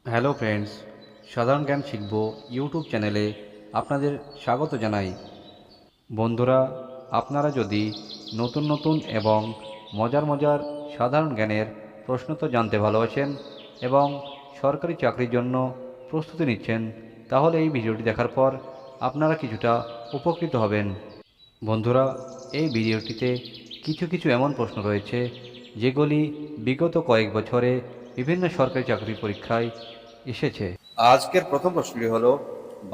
Hello friends, সাধারণ জ্ঞান শিখব ইউটিউব চ্যানেলে আপনাদের স্বাগত জানাই। বন্ধুরা, আপনারা যদি নতুন নতুন এবং মজার মজার সাধারণ জ্ঞানের প্রশ্নোত্তর জানতে ভালোবাসেন এবং সরকারি চাকরির জন্য প্রস্তুতি নিচ্ছেন, তাহলে এই ভিডিওটি দেখার পর আপনারা কিছুটা উপকৃত হবেন। বন্ধুরা, এই ভিডিওটিতে কিছু কিছু এমন প্রশ্ন রয়েছে যেগুলি বিগত কয়েক বছরে বিভিন্ন সরকারি চাকরির পরীক্ষায় এসেছে। আজকের প্রথম প্রশ্নটি হলো,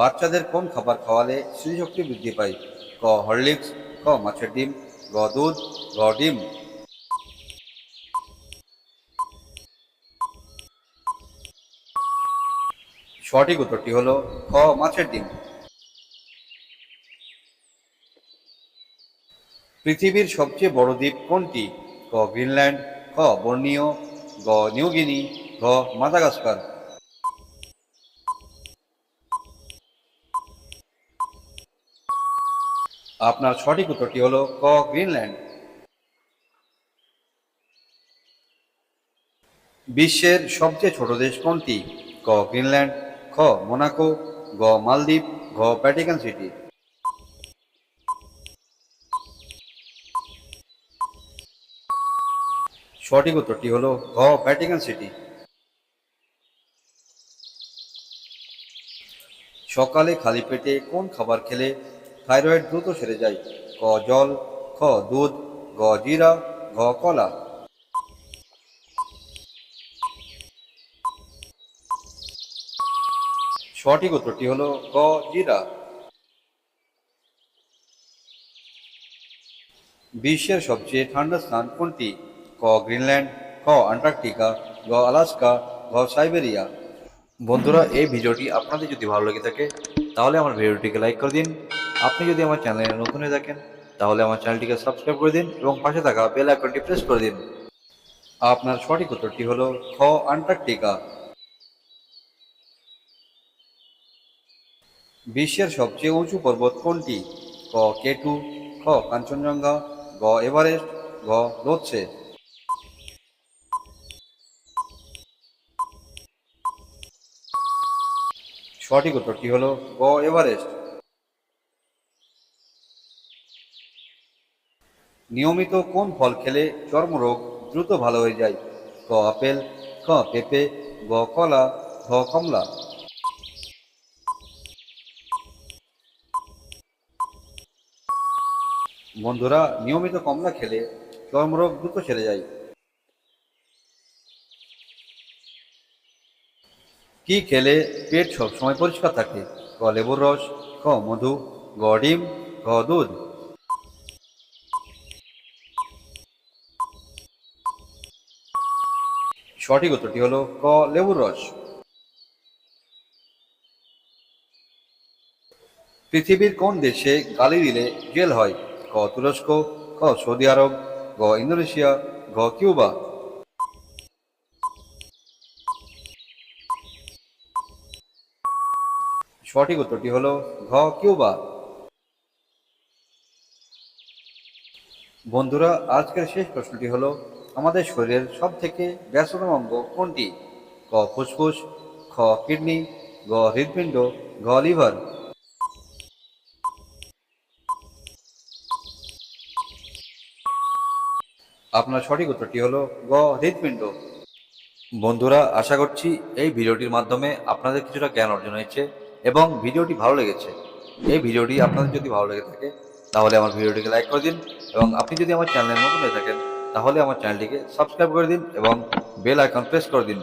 বাচ্চাদের কোন খাবার খাওয়ালে স্মৃতিশক্তি বৃদ্ধি পায়? ক হরলিক্স, খ মাছের ডিম, গ দুধ, গ ডিম। সঠিক উত্তরটি হলো খ মাছের ডিম। পৃথিবীর সবচেয়ে বড় দ্বীপ কোনটি? ক গ্রিনল্যান্ড, খ বর্নিও, গ নিউগিনি, ঘ মাদাগাস্কার। আপনার সঠিক উত্তরটি হলো ক গ্রিনল্যান্ড। বিশ্বের সবচেয়ে ছোট দেশ কোনটি? ক গ্রিনল্যান্ড, খ মোনাকো, গ মালদ্বীপ, ঘ ভ্যাটিকান সিটি। সঠিক উত্তরটি হলো ঘ ভ্যাটিকান সিটি। সকালে খালি পেটে কোন খাবার খেলে থাইরয়েড দ্রুত সেরে যায়? ক জল, খ দুধ, গ জিরা, ঘ কলা। সঠিক উত্তরটি হলো গ জিরা। বিশ্বের সবচেয়ে ঠান্ডা স্থান কোনটি? ক গ্রিনল্যান্ড, খ আন্টার্কটিকা, গ আলাস্কা, ঘ সাইবেরিয়া। বন্ধুরা, এই ভিডিওটি আপনাদের যদি ভালো লেগে থাকে তাহলে আমার ভিডিওটিকে লাইক করে দিন। আপনি যদি আমার চ্যানেলে নতুন হয়ে থাকেন তাহলে আমার চ্যানেলটিকে সাবস্ক্রাইব করে দিন এবং পাশে থাকা বেল আইকনটি প্রেস করে দিন। আপনার সঠিক উত্তরটি হলো খ আন্টার্কটিকা। বিশ্বের সবচেয়ে উঁচু পর্বত কোনটি? ক কেটু, খ কাঞ্চনজঙ্ঘা, গ এভারেস্ট, ঘ লোৎসে। সঠিক উত্তরটি হলো গ এভারেস্ট। নিয়মিত কোন ফল খেলে চর্মরোগ দ্রুত ভালো হয়ে যায়? ক আপেল, খ পেঁপে, গ কলা, ঘ কমলা। বন্ধুরা, নিয়মিত কমলা খেলে চর্মরোগ দ্রুত সেরে যায়। কি খেলে পেট সবসময় পরিষ্কার থাকে? ক লেবুর রস, খ মধু, গ ডিম, ঘ দুধ। সঠিক উত্তরটি হলো ক লেবুর রস। পৃথিবীর কোন দেশে গালি দিলে জেল হয়? ক তুরস্ক, খ সৌদি আরব, গ ইন্দোনেশিয়া, ঘ কিউবা। সঠিক উত্তরটি হলো ঘ কিউবা। বন্ধুরা, আজকের শেষ প্রশ্নটি হলো, আমাদের শরীরের সব থেকে ব্যস্ততম অঙ্গ কোনটি? ক ফুসফুস, খ কিডনি, গ হৃৎপিণ্ড, ঘ লিভার। আপনার সঠিক উত্তরটি হলো গ হৃৎপিণ্ড। বন্ধুরা, আশা করছি এই ভিডিওটির মাধ্যমে আপনাদের কিছুটা জ্ঞান অর্জন হয়েছে এবং ভিডিওটি ভালো লেগেছে। এই ভিডিওটি আপনাদের যদি ভালো লেগে থাকে তাহলে আমার ভিডিওটিকে লাইক করে দিন এবং আপনি যদি আমার চ্যানেলে নতুন হয়ে থাকেন তাহলে আমার চ্যানেলটিকে সাবস্ক্রাইব করে দিন এবং বেল আইকন প্রেস করে দিন,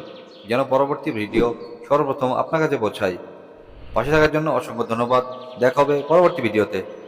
যেন পরবর্তী ভিডিও সর্বপ্রথম আপনার কাছে পৌঁছায়। পাশে থাকার জন্য অসংখ্য ধন্যবাদ। দেখা হবে পরবর্তী ভিডিওতে।